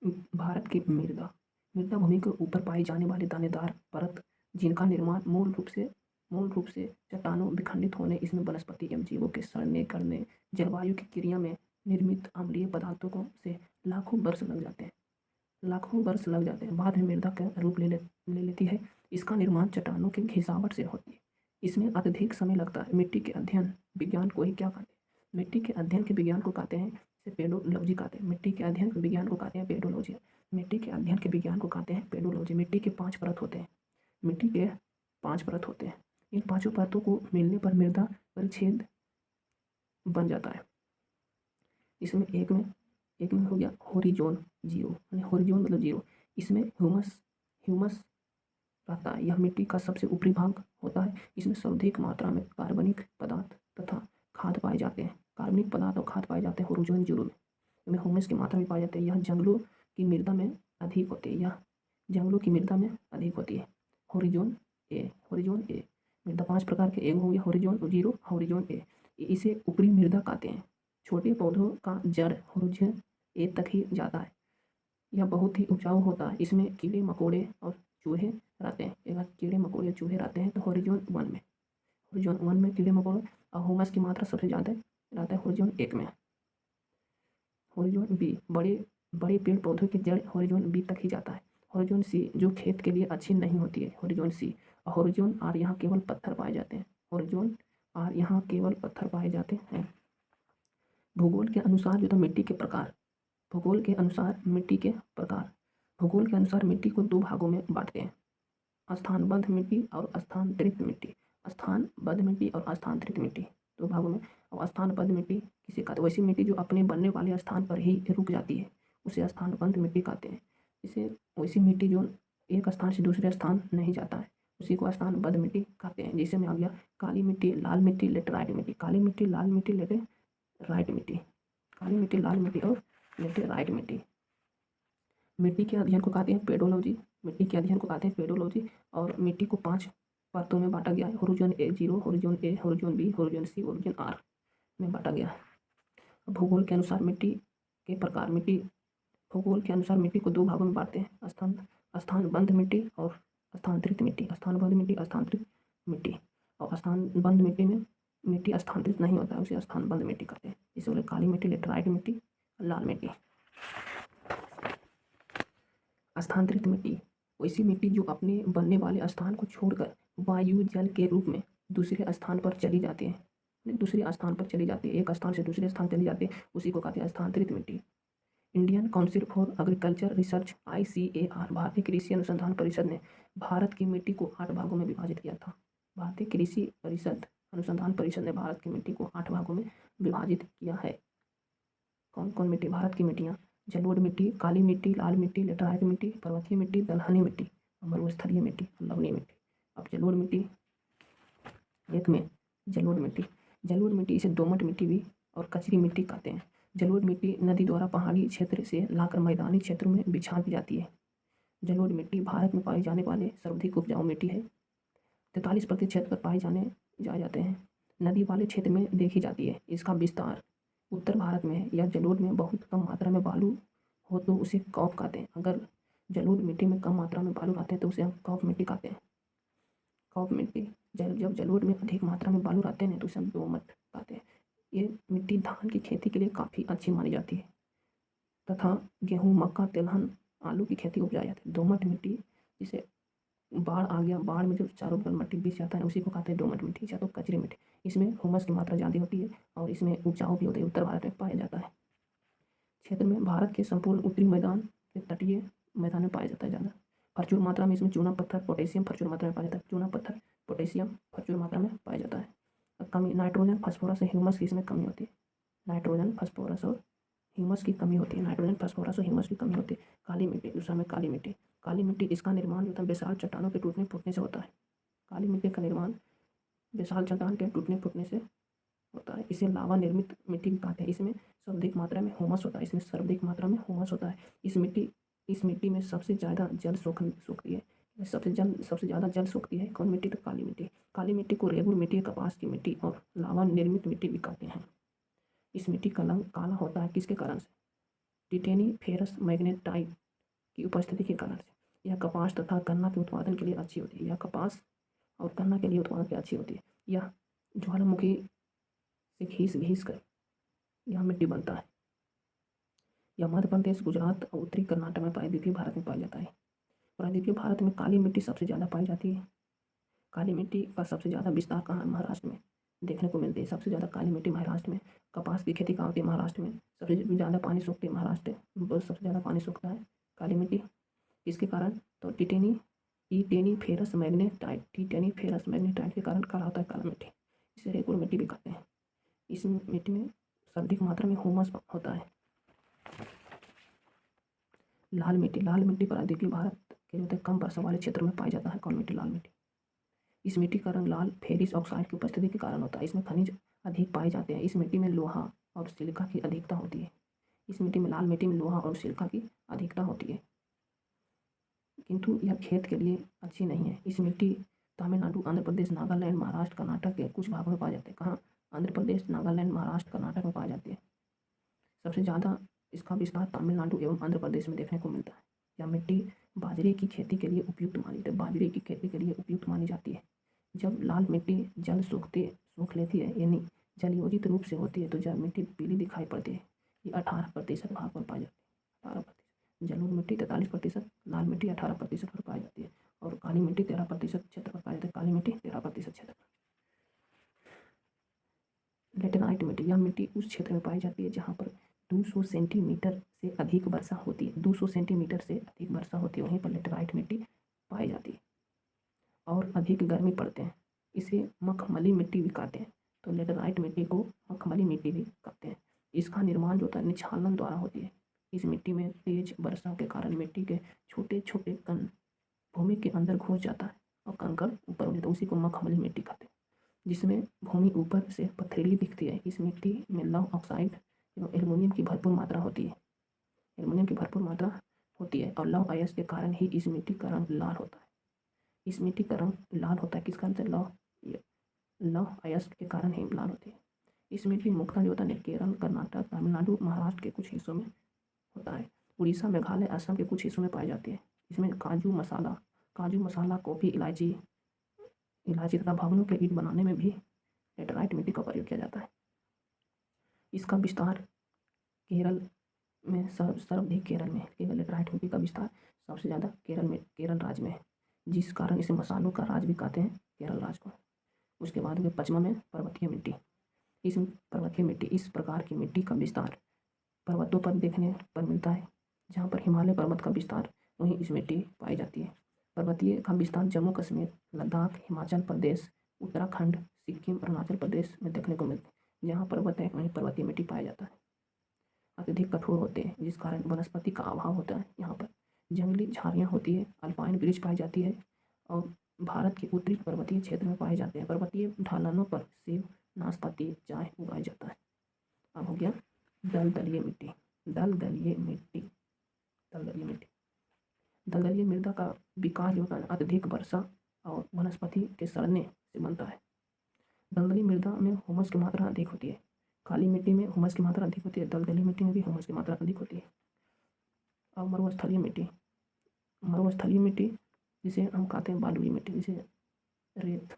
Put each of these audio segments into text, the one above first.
भारत की मृदा मृदा भूमि के ऊपर पाई जाने वाली दानेदार परत जिनका निर्माण मूल रूप से चट्टानों विखंडित होने, इसमें वनस्पति एवं जीवों के सड़ने गलने, जलवायु की क्रिया में निर्मित अम्लीय पदार्थों को से लाखों वर्ष लग जाते हैं, बाद में मृदा का रूप ले लेती है। इसका निर्माण चट्टानों की घिसावट से होती है। इसमें अत्यधिक समय लगता है। मिट्टी के अध्ययन विज्ञान को ही क्या कहते हैं? मिट्टी के अध्ययन के विज्ञान को कहते हैं, इसे पेडोलॉजी कहते हैं। मिट्टी के अध्ययन के विज्ञान को कहते हैं पेडोलॉजी। मिट्टी के अध्ययन के विज्ञान को कहते हैं पेडोलॉजी। मिट्टी के 5 परत होते हैं। मिट्टी के 5 परत होते हैं। इन पांचों परतों को मिलने पर मृदा परिच्छेद बन जाता है। इसमें एक में हो गया होरिजोन जीरो, होरिजोन मतलब जीरो। इसमें ह्यूमस रहता है। यह मिट्टी का सबसे ऊपरी भाग होता है। इसमें सर्वाधिक मात्रा में कार्बनिक पदार्थ तथा खाद पाए जाते हैं। कार्बनिक पदार्थ और खाद पाए जाते हैं होरिजोन जीरो में। इसमें ह्यूमस की मात्रा भी पाई जाती है। यह जंगलों की मृदा में अधिक होती है। होरिजोन ए मृदा 5 प्रकार के, एक हो गया होरिजोन जीरो, होरिजोन ए। इसे ऊपरी मृदा कहते हैं। छोटे पौधों का जड़ होरिजोन ए तक ही जाता है। यह बहुत ही उपजाऊ होता है। इसमें कीड़े मकोड़े और चूहे रहते हैं। अगर कीड़े मकोड़े चूहे रहते हैं तो होरिजोन वन में कीड़े मकोड़े और ह्यूमस की मात्रा सबसे ज़्यादा रहता है होरिजोन एक में। होरिजोन बी बड़े पेड़ पौधों की जड़ होरिजोन बी तक ही जाता है। होरिजोन सी जो खेत के लिए अच्छी नहीं होती है, होरिजोन सी। और होरिजोन आर यहाँ केवल पत्थर पाए जाते हैं। होरिजोन आर यहाँ केवल पत्थर पाए जाते हैं। भूगोल के अनुसार जो तो मिट्टी के प्रकार भूगोल के अनुसार मिट्टी को 2 भागों में बांटते हैं, स्थानबद्ध मिट्टी और स्थानांतरित मिट्टी। स्थानबद्ध मिट्टी और स्थानांतरित मिट्टी 2 भागों में। और स्थानबद्ध मिट्टी किसे कहते हैं? वैसी मिट्टी जो अपने बनने वाले स्थान पर ही रुक जाती है, उसे स्थानबद्ध मिट्टी कहते हैं। इसे वैसी मिट्टी जो एक स्थान से दूसरे स्थान नहीं जाता है, उसी को स्थानबद्ध मिट्टी कहते हैं। जैसे में आ गया काली मिट्टी, लाल मिट्टी, लेटेराइट मिट्टी। काली मिट्टी, लाल मिट्टी, लेटेराइट मिट्टी। काली मिट्टी, लाल मिट्टी और लेटेराइट मिट्टी। मिट्टी के अध्ययन को कहते हैं पेडोलॉजी। और मिट्टी को 5 परतों में बांटा गया है। Horizon A zero, horizon A, horizon B, horizon C, horizon R में बांटा गया है। भूगोल के अनुसार मिट्टी को 2 भागों में बांटते हैं, स्थानबद्ध मिट्टी और स्थानांतरित मिट्टी। स्थानबद्ध मिट्टी, स्थानांतरित मिट्टी। और स्थानबद्ध मिट्टी में मिट्टी स्थानांतरित नहीं होता है, उसे स्थानबद्ध मिट्टी कहते हैं। इसे बोले काली मिट्टी, लेटेराइट मिट्टी, लाल मिट्टी। स्थानांतरित मिट्टी वैसी मिट्टी जो अपने बनने वाले स्थान को छोड़कर वायु जल के रूप में दूसरे स्थान पर चली जाती है। एक स्थान से दूसरे स्थान चली जाती है, उसी को कहते हैं स्थानांतरित मिट्टी। Indian council for agriculture research ICAR, भारतीय कृषि अनुसंधान परिषद ने भारत की मिट्टी को 8 भागों में विभाजित किया था। भारतीय कृषि अनुसंधान परिषद ने भारत की मिट्टी को 8 भागों में विभाजित किया है। कौन कौन मिट्टी? भारत की मिट्टियाँ: जलोढ़ मिट्टी, काली मिट्टी, लाल मिट्टी, लेटेराइट मिट्टी, पर्वतीय मिट्टी, दलहनी मिट्टी, मरुस्थलीय मिट्टी, लवणीय मिट्टी। अब जलोढ़ मिट्टी एक में जलोढ़ मिट्टी इसे दोमट मिट्टी भी और कचरी मिट्टी कहते हैं। जलोढ़ मिट्टी नदी द्वारा पहाड़ी क्षेत्र से लाकर मैदानी क्षेत्रों में बिछा दी जाती है। जलोढ़ मिट्टी भारत में पाई जाने वाले सर्वाधिक उपजाऊ मिट्टी है। 43% क्षेत्र पर पाए जाते हैं। नदी वाले क्षेत्र में देखी जाती है। इसका विस्तार उत्तर भारत में है। यह जलोढ़ में बहुत कम मात्रा में बालू हो तो उसे कॉप कहते हैं। अगर जलोढ़ मिट्टी में कम मात्रा में बालू रहते हैं तो उसे हम कॉप मिट्टी कहते हैं। कॉप मिट्टी जब जलोढ़ में अधिक मात्रा में बालू रहते हैं तो उसे हम दोमट कहते हैं। ये मिट्टी धान की खेती के लिए काफ़ी अच्छी मानी जाती है तथा गेहूँ, मक्का, तिलहन, आलू की खेती उपजाई जाती है। दोमट मिट्टी जिसे बाढ़ आ गया, बाढ़ में जो चारों तरफ मिट्टी बिछ जाता है उसी को कहते हैं दोमट मिट्टी या तो कचरी मिट्टी। इसमें ह्यूमस की मात्रा ज़्यादा होती है और इसमें उपजाऊ भी होती है। उत्तर भारत में पाया जाता है। क्षेत्र में भारत के संपूर्ण उत्तरी मैदान के तटीय मैदान में पाया जाता है ज़्यादा। प्रचुर मात्रा में इसमें चूना पत्थर, पोटेशियम प्रचुर मात्रा में पाया जाता है। चूना पत्थर, पोटेशियम प्रचुर मात्रा में पाया जाता है। कमी नाइट्रोजन, फास्फोरस, ह्यूमस की इसमें कमी होती है। नाइट्रोजन, फास्फोरस और ह्यूमस की कमी होती है। नाइट्रोजन, फास्फोरस और ह्यूमस की कमी होती है। काली मिट्टी, दूसरा में काली मिट्टी इसका निर्माण जो था विशाल चट्टानों के टूटने फूटने से होता है। काली मिट्टी का निर्माण विशाल चट्टान के टूटने फूटने से होता है। इसे लावा निर्मित मिट्टी भी कहते हैं। इसमें सर्वाधिक मात्रा में ह्यूमस होता है। इस मिट्टी में सबसे ज़्यादा जल सोखती है। सबसे ज़्यादा जल सोखती है कौन मिट्टी? तो काली मिट्टी। काली मिट्टी को रेगुर मिट्टी, कपास की मिट्टी और लावा निर्मित मिट्टी भी कहते हैं। इस मिट्टी का रंग काला होता है किसके कारण से? टिटेनी फेरस मैग्नेटाइट की उपस्थिति के कारण से। यह कपास तथा गन्ना के उत्पादन के लिए अच्छी होती है। यह कपास और गन्ना के लिए उत्पादन के लिए अच्छी होती है। यह ज्वालामुखी से घिस घिस कर यह मिट्टी बनता है। यह मध्य प्रदेश, गुजरात और उत्तरी कर्नाटक में प्रायद्वीपीय भारत में पाया जाता है। प्रायद्वीपीय भारत में काली मिट्टी सबसे ज़्यादा पाई जाती है। काली मिट्टी का सबसे ज़्यादा विस्तार कहाँ है? महाराष्ट्र में देखने को मिलती है। सबसे ज़्यादा काली मिट्टी महाराष्ट्र में। कपास की खेती कहाँ होती है? महाराष्ट्र में। सबसे ज़्यादा पानी सूखती है महाराष्ट्र में, सबसे ज़्यादा पानी सूखता है काली मिट्टी। इसके कारण तो टिटेनी फेरस मैग्नेटाइट के कारण काला होता है काला मिट्टी। इसे रेगुर मिट्टी भी कहते हैं। इस मिट्टी में सर्वाधिक मात्रा में ह्यूमस होता है। लाल मिट्टी प्रायद्वीपीय भारत के होते कम वर्षा वाले क्षेत्र में पाया जाता है। कौन मिट्टी? लाल मिट्टी। इस मिट्टी का रंग लाल फेरिस ऑक्साइड की उपस्थिति के कारण होता है। इसमें खनिज अधिक पाए जाते हैं। इस मिट्टी में लोहा और सिलिका की अधिकता होती है। इस मिट्टी में लाल मिट्टी में लोहा और सिलिका की अधिकता होती है, किंतु यह खेत के लिए अच्छी नहीं है। इस मिट्टी तमिलनाडु, आंध्र प्रदेश, नागालैंड, महाराष्ट्र, कर्नाटक के कुछ भागों में पाए जाते हैं। कहाँ? आंध्र प्रदेश, नागालैंड, महाराष्ट्र, कर्नाटक में पाई जाती है। सबसे ज़्यादा इसका विस्तार तमिलनाडु एवं आंध्र प्रदेश में देखने को मिलता है। यह मिट्टी बाजरे की खेती के लिए उपयुक्त मानी जाती है। जब लाल मिट्टी जल सूख लेती है, यानी जलयोजित रूप से होती है, तो जब मिट्टी पीली दिखाई पड़ती है। ये 18% भाग पर पाई जाती है। 18%। जलोढ़ मिट्टी 43%, लाल मिट्टी 18% पर पाई जाती है और काली मिट्टी 13% क्षेत्र पर पाई जाती है। काली मिट्टी 13% क्षेत्र पर। लेटेराइट मिट्टी, यह मिट्टी उस क्षेत्र में पाई जाती है जहाँ पर 200 सेंटीमीटर से अधिक वर्षा होती है। 200 सेंटीमीटर से अधिक वर्षा होती है, वहीं पर लेटेराइट मिट्टी पाई जाती है और अधिक गर्मी पड़ते हैं। इसे मखमली मिट्टी भी कहते हैं। तो लेटेराइट मिट्टी को मखमली मिट्टी भी कहते हैं। इसका निर्माण जो होता है निक्षालन द्वारा होती है। इस मिट्टी में तेज वर्षा के कारण मिट्टी के छोटे छोटे कण भूमि के अंदर घुस जाता है और कंकड़ ऊपर उड़ जाता है। उसी को मखमली मिट्टी कहते हैं, जिसमें भूमि ऊपर से पथरीली दिखती है। इस मिट्टी में लौह ऑक्साइड एवं एल्युमिनियम की भरपूर मात्रा होती है और लौह अयस्क के कारण ही इस मिट्टी का रंग लाल होता है। इस मिट्टी का रंग लाल होता है किस कारण से? लौह अयस्क के कारण ही लाल होती है। इस मिट्टी मुख्यतः जो होता है केरल, कर्नाटक, तमिलनाडु, महाराष्ट्र के कुछ हिस्सों में होता है। उड़ीसा, मेघालय, असम के कुछ हिस्सों में पाई जाती है। इसमें काजू मसाला, कॉफ़ी, इलायची तथा भवनों के ईंट बनाने में भी लेटेराइट मिट्टी का प्रयोग किया जाता है। इसका विस्तार केरल में सर्वाधिक केरल में लेटेराइट मिट्टी का विस्तार सबसे ज़्यादा केरल राज्य में है, जिस कारण इसे मसालों का राज भी कहते हैं, केरल राज्य को। उसके बाद में पश्चिम में पर्वतीय मिट्टी। इस प्रकार की मिट्टी का विस्तार पर्वतों पर देखने पर मिलता है। जहाँ पर हिमालय पर्वत का विस्तार, वहीं इस मिट्टी पाई जाती है। पर्वतीय का विस्तार जम्मू कश्मीर, लद्दाख, हिमाचल प्रदेश, उत्तराखंड, सिक्किम, अरुणाचल प्रदेश में देखने को मिलती है। जहाँ पर्वत है वहीं पर्वतीय मिट्टी पाया जाता है। अत्यधिक कठोर होते हैं, जिस कारण वनस्पति का अभाव होता है। यहाँ पर जंगली झाड़ियाँ होती है, अल्पाइन वृक्ष पाई जाती है और भारत के उत्तरी पर्वतीय क्षेत्र में पाए जाते हैं। पर्वतीय ढलानों पर सेब, नाशपाती, चाय उगाया जाता है। अब हो गया दलदलीय मिट्टी। दलदलीय मृदा का विकास जो होता है अत्यधिक वर्षा और वनस्पति के सड़ने से बनता है। दलदली मृदा में ह्यूमस की मात्रा अधिक होती है। काली मिट्टी में ह्यूमस की मात्रा अधिक होती है, दलदली मिट्टी में भी ह्यूमस की मात्रा अधिक होती है। और मरुस्थलीय मिट्टी जिसे हम कहते हैं बालुई मिट्टी, जिसे रेत,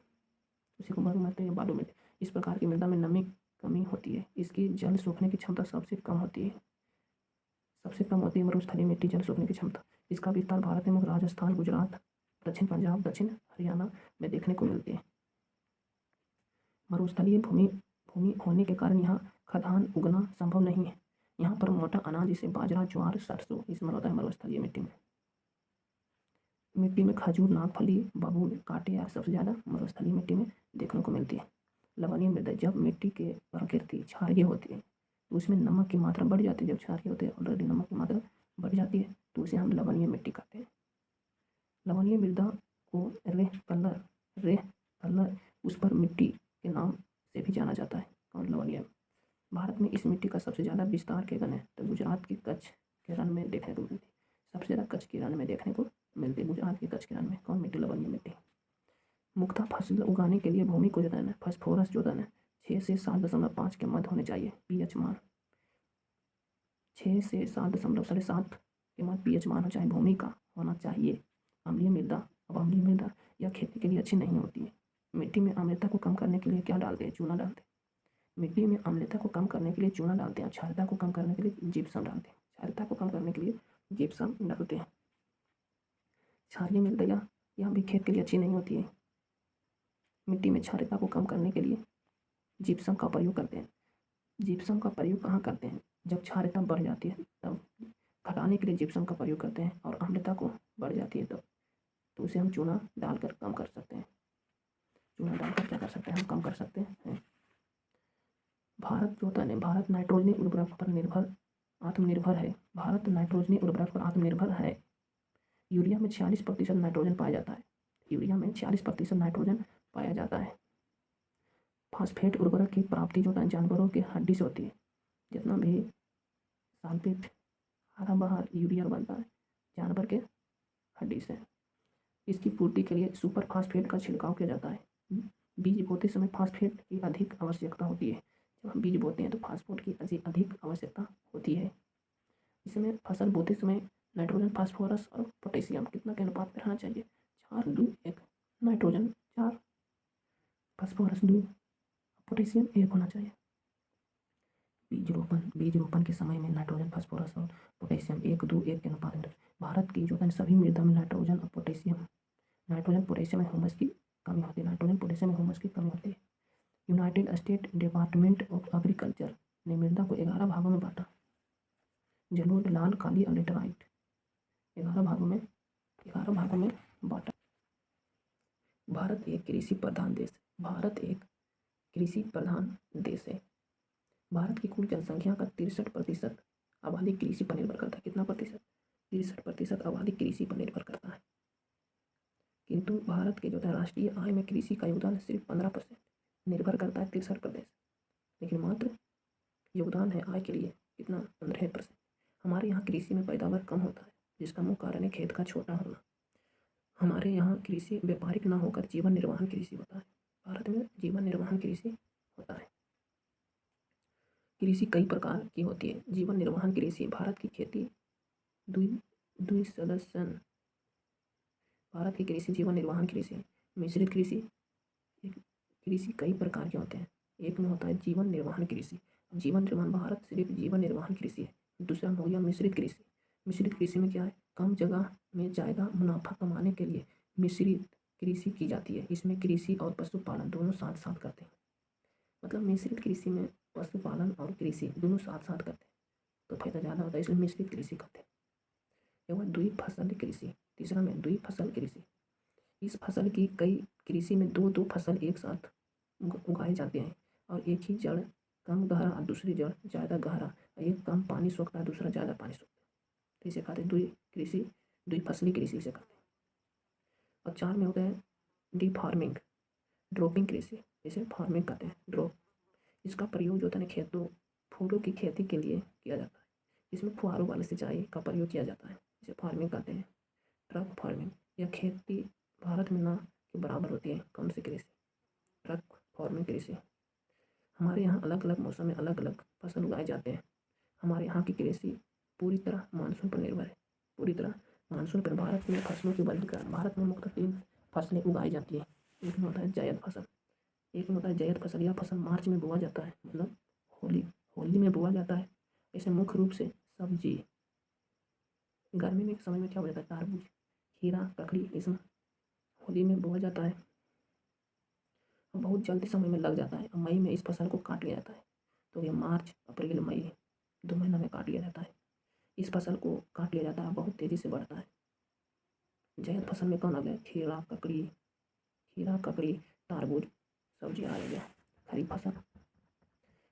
उसी को मरुस्थलीय या बालू मिट्टी। इस प्रकार की मृदा में नमी कमी होती है। इसकी जल सोखने की क्षमता सबसे कम होती है मरुस्थलीय मिट्टी जल सोखने की क्षमता। इसका विस्तार भारत में राजस्थान, गुजरात, दक्षिण पंजाब, दक्षिण हरियाणा में देखने को मिलती है। मरुस्थलीय भूमि होने के कारण यहाँ खदान उगना संभव नहीं है। यहाँ पर मोटा अनाज जैसे बाजरा, ज्वार, सरसों इसमें होता है मरुस्थलीय मिट्टी में खजूर, नागफली, बबूल, कांटे या सबसे ज़्यादा मरुस्थलीय मिट्टी में देखने को मिलती है। लवणीय मृदा, जब मिट्टी के प्रकृति क्षारीय होती है तो उसमें नमक की मात्रा बढ़ जाती है। जब क्षारीय होते हैं ऑलरेडी नमक की मात्रा बढ़ जाती है तो उसे हम लवणीय मिट्टी कहते हैं। लवणीय मृदा को रेह कलर उस पर मिट्टी के नाम से भी जाना जाता है। और लवणीय भारत में इस मिट्टी का सबसे ज़्यादा विस्तार के रण है तो गुजरात के कच्छ के रण में देखने को मिलती है। सबसे ज़्यादा कच्छ के रण में देखने को मिलती है, गुजरात के कच्छ के रण में। कौन मिट्टी? लवणीय मिट्टी। मुख्यतः फसल उगाने के लिए भूमि को जो है फास्फोरस जो है 6 से 7.5 के मध्य होने चाहिए। पीएच मान 6 से 7.7 के बाद pH मान हो चाहे भूमि का होना चाहिए। अम्लीय मृदा, अब अम्लीय मृदा यह खेती के लिए अच्छी नहीं होती है। मिट्टी में अम्लता को कम करने के लिए क्या डालते हैं? चूना डालते हैं। मिट्टी में अम्लता को कम करने के लिए चूना डालते हैं, क्षारता को कम करने के लिए जिप्सम डालते हैं। क्षारता को कम करने के लिए जिप्सम डालते हैं। क्षारीय मृदा यह भी खेत के लिए अच्छी नहीं होती है। मिट्टी में क्षारता को कम करने के लिए जिप्सम का प्रयोग करते हैं। जिप्सम का प्रयोग कहाँ करते हैं? जब क्षारता बढ़ जाती है तब घटाने के लिए जिप्सम का प्रयोग करते हैं, और अम्लता को बढ़ जाती है तब, तो उसे हम चूना डालकर कम कर सकते हैं। चूना डालकर क्या कर सकते हैं? हम कम कर सकते हैं। भारत जो होता है, भारत नाइट्रोजनी उर्वरक पर आत्मनिर्भर है। भारत नाइट्रोजनी उर्वरक पर आत्मनिर्भर है। यूरिया में 46% नाइट्रोजन पाया जाता है। यूरिया में 46% नाइट्रोजन पाया जाता है। फास्फेट उर्वरक की प्राप्ति जो होता है जानवरों की हड्डी से होती है। जितना भी सल्फेट हरा बाहर यूरिया बनता है जानवर के हड्डी से। इसकी पूर्ति के लिए सुपर फास्फेट का छिड़काव किया जाता है। बीज बोते समय फास्फेट की अधिक आवश्यकता होती है। जब हम बीज बोते हैं तो फास्फेट की अधिक आवश्यकता होती है। इसमें फसल बोते समय नाइट्रोजन, फास्फोरस और पोटेशियम कितना के अनुपात में रहना चाहिए? 4:2:1। नाइट्रोजन 4, फास्फोरस 2, पोटेशियम 1 होना चाहिए। बीज रोपण के समय में नाइट्रोजन, फास्फोरस और पोटेशियम 1:2:1 के अनुपात में। भारत की जो है सभी मृदा में नाइट्रोजन, पोटेशियम में ह्यूमस की कमी होती है। नाइट्रोजन, पोटेशियम में ह्यूमस की कमी होती है। United state department of agriculture ने मृदा को 11 भागों में बांटा। जलोढ़, लाल, काली और लेटराइट 11 भागों में बांटा। भारत एक कृषि प्रधान देश है। भारत की कुल जनसंख्या का 63% आबादी कृषि पर निर्भर करता है। कितना प्रतिशत? 63% आबादी कृषि पर निर्भर करता है। किंतु भारत के जो है राष्ट्रीय आय में कृषि का योगदान सिर्फ 15% निर्भर करता है 63%। लेकिन मात्र योगदान है आय के लिए कितना? 15%। हमारे यहाँ कृषि में पैदावार कम होता है, जिसका मुख्य कारण है खेत का छोटा होना। हमारे यहाँ कृषि व्यापारिक ना होकर जीवन निर्वाहन कृषि होता है। भारत में जीवन निर्वाहन कृषि होता है। कृषि कई प्रकार की होती है। जीवन निर्वाहन कृषि, भारत की खेती द्विसदन। भारत की कृषि जीवन निर्वाहन कृषि। मिश्रित कृषि कई प्रकार के होते हैं। एक में होता है जीवन निर्वाहन कृषि। जीवन निर्वाहन, भारत सिर्फ जीवन निर्वाहन कृषि है। दूसरा हो गया मिश्रित कृषि। मिश्रित कृषि में क्या है? कम जगह में ज़्यादा मुनाफा कमाने के लिए मिश्रित कृषि की जाती है। इसमें कृषि और पशुपालन दोनों साथ साथ करते हैं। मतलब मिश्रित कृषि में पशुपालन और कृषि दोनों साथ साथ करते हैं तो फायदा ज़्यादा होता है, इसलिए मिश्रित कृषि करते हैं। एवं द्विफसल कृषि, तीसरा में द्विफसल कृषि। इस फसल की कई कृषि में दो फसल एक साथ उगाए जाते हैं, और एक ही जड़ कम गहरा और दूसरी जड़ ज़्यादा गहरा। एक कम पानी सोखता है, दूसरा ज़्यादा पानी सोखता है, तो इसे कहते हैं द्विफसली कृषि इसे कहते हैं। और 4 में होता है डी फार्मिंग, ड्रॉपिंग कृषि, इसे फार्मिंग कहते हैं, ड्रॉप। इसका प्रयोग जो होता है खेतों, फूलों की खेती के लिए किया जाता है। इसमें फुहारों वाली सिंचाई का प्रयोग किया जाता है, इसे फार्मिंग कहते हैं। ट्रक फार्मिंग, यह खेती भारत में ना के बराबर होती है कौन सी कृषि? ट्रक फार्मिंग कृषि। हमारे यहाँ अलग अलग मौसम में अलग अलग फसल उगाए जाते हैं। हमारे यहाँ की कृषि पूरी तरह मानसून पर निर्भर है, पूरी तरह मानसून पर। भारत में फसलों की वर्गीकरण, भारत में मुख्यतः 3 फसलें उगाई जाती है। एक में होता है जायद फसल। यह फसल मार्च में बोआ जाता है, मतलब होली में बोआ जाता है। इसे मुख्य रूप से सब्जी, गर्मी में समय में क्या हो जाता है? तरबूज, खीरा, ककड़ी, इसमें होली में बोआ जाता है। बहुत जल्दी समय में लग जाता है। मई में इस फसल को काट लिया जाता है। तो ये मार्च, अप्रैल, मई 2 महीना में काट लिया जाता है। इस फसल को काट लिया जाता है, बहुत तेज़ी से बढ़ता है। जायद फसल में कौन आ गया? खीरा, ककड़ी, तरबूज, सब्जी आ गया।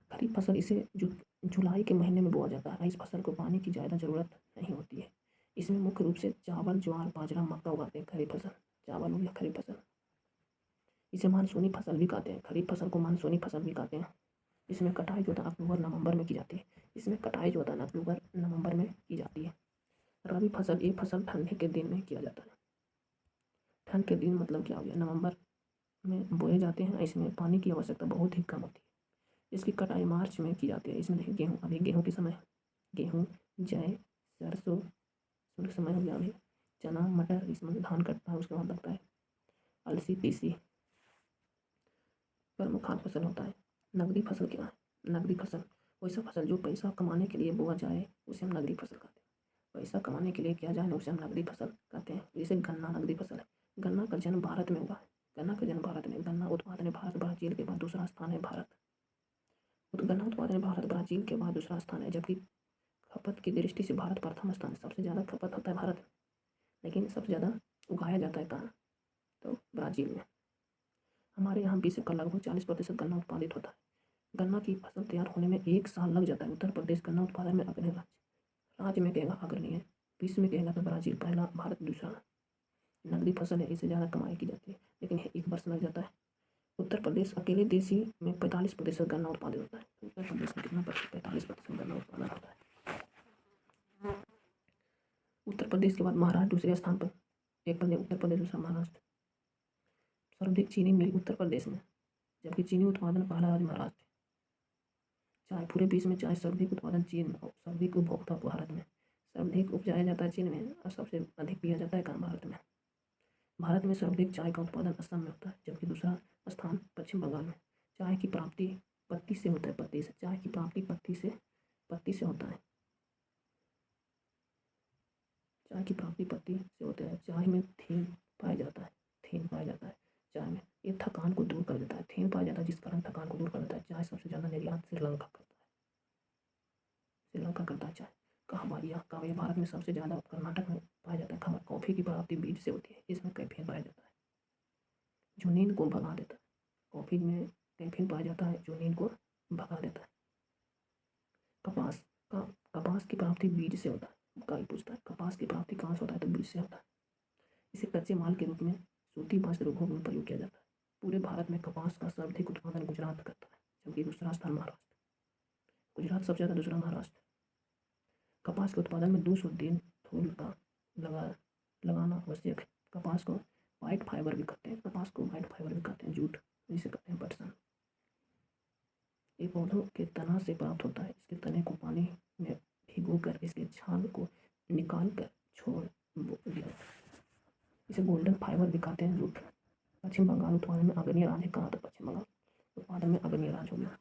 खरीफ फसल इसे जुलाई के महीने में बोआ जाता है। इस फसल को पानी की ज़्यादा ज़रूरत नहीं होती है। इसमें मुख्य रूप से चावल, ज्वार, बाजरा, मक्का उगाते हैं। खरीफ फसल, चावल हो गया खरीफ फसल। इसे मानसूनी फसल भी कहते हैं। खरीफ फसल को मानसूनी फसल भी कहते हैं। इसमें कटाई जो होता है अक्टूबर नवंबर में की जाती है। अक्टूबर नवंबर में की जाती है। रबी फसल, ये फसल ठंडी के दिन में किया जाता है। ठंड के दिन मतलब क्या हो गया? नवंबर में बोए जाते हैं। इसमें पानी की आवश्यकता बहुत ही कम होती है। इसकी कटाई मार्च में की जाती है। इसमें देखिए गेहूँ, अभी गेहूँ के समय, गेहूँ जय, सरसों, शुष्क समय हो गया अभी, चना, मटर, इसमें धान कटता है उसके बाद लगता है अलसी, तीसी। प्रमुख खाद्य फसल होता है। नगदी फसल क्या है? नगदी फसल वैसा फसल जो पैसा कमाने के लिए बोआ जाए उसे हम नगदी फसल कहते हैं। पैसा कमाने के लिए किया जाए ना उसे हम नगदी फसल कहते हैं। जैसे गन्ना नगदी फसल है। गन्ना का जन्म भारत में हुआ है। गन्ना का जन्म भारत में, गन्ना उत्पादन में भारत ब्राज़ील के बाद दूसरा स्थान है भारत। गन्ना उत्पादन में भारत ब्राज़ील के बाद दूसरा स्थान है, जबकि खपत की दृष्टि से भारत प्रथम स्थान है। सबसे ज़्यादा खपत होता है भारत में, लेकिन सबसे ज़्यादा उगाया जाता है कहाँ? तो ब्राज़ील में। हमारे यहाँ विश्व का लगभग 40% गन्ना उत्पादित होता है। गन्ना की फसल तैयार होने में 1 साल लग जाता है। उत्तर प्रदेश गन्ना उत्पादन में अग्रणी राज्य में कहेगा अग्रणी है। विश्व में कहेगा तो ब्राज़ील पहला, भारत दूसरा। नगदी फसल है, इससे ज़्यादा कमाई की जाती है, लेकिन 1 वर्ष लग जाता है। उत्तर प्रदेश अकेले देश ही में 45% गन्ना उत्पादन होता है। तो उत्तर प्रदेश में कितना प्रतिशत? 45% गन्ना उत्पादन होता है। उत्तर प्रदेश के बाद महाराष्ट्र दूसरे स्थान पर। एक प्रदेश उत्तर प्रदेश, दूसरा महाराष्ट्र। सर्वाधिक चीनी मिल उत्तर प्रदेश में, जबकि चीनी उत्पादन पहला राज्य महाराष्ट्र। चाय पूरे विश्व में चाय सर्वाधिक उत्पादन चीन और सर्वाधिक उपभोक्ता भारत में। सर्वाधिक उपजाया जाता है चीन में और सबसे अधिक पिया जाता है कहाँ? भारत में। भारत में सर्वाधिक चाय का उत्पादन असम में होता है, जबकि दूसरा स्थान पश्चिम बंगाल में। चाय की प्राप्ति पत्ती से होता है, पत्ती से। चाय की प्राप्ति पत्ती से होता है। चाय की प्राप्ति पत्ती से होता है। चाय में थीन पाया जाता है। थीन पाया जाता है चाय में। ये थकान को दूर कर देता है। थीन पाया जाता है जिस कारण थकान को दूर कर देता है। चाय सबसे ज़्यादा निर्यात श्रीलंका करता है। श्रीलंका करता है चाय। कहवा भारत में सबसे ज़्यादा कर्नाटक में पाया जाता है। कहवा कॉफ़ी की प्राप्ति बीज से होती है, इसमें कैफीन पाया जाता है जो नींद को भगा देता है। कॉफ़ी में कैफीन पाया जाता है जो नींद को भगा देता है। कपास की प्राप्ति बीज से होता है। कई पूछता है कपास की प्राप्ति कहाँ से होता है? तो बीज से होता है। इसे कच्चे माल के रूप में सूती वस्त्र उद्योग में प्रयोग किया जाता है। पूरे भारत में कपास का सर्वाधिक उत्पादन गुजरात करता है, जबकि दूसरा स्थान महाराष्ट्र। गुजरात सबसे ज़्यादा, दूसरा महाराष्ट्र। कपास के उत्पादन में 200 दिन फूल का लगाना आवश्यक है। कपास को वाइट फाइबर भी कहते हैं। कपास को वाइट फाइबर भी कहते हैं, जूट जिसे कहते हैं पटसन। ये पौधों के तना से प्राप्त होता है। इसके तने को पानी में भिगोकर इसके छाल को निकाल कर छोड़ दिया। इसे गोल्डन फाइबर भी कहते हैं, जूट। पश्चिम बंगाल उत्पादन में अग्रणी राज्य कहाँ? तो पश्चिम बंगाल उत्पादन में अग्रणी राज्य हो गया।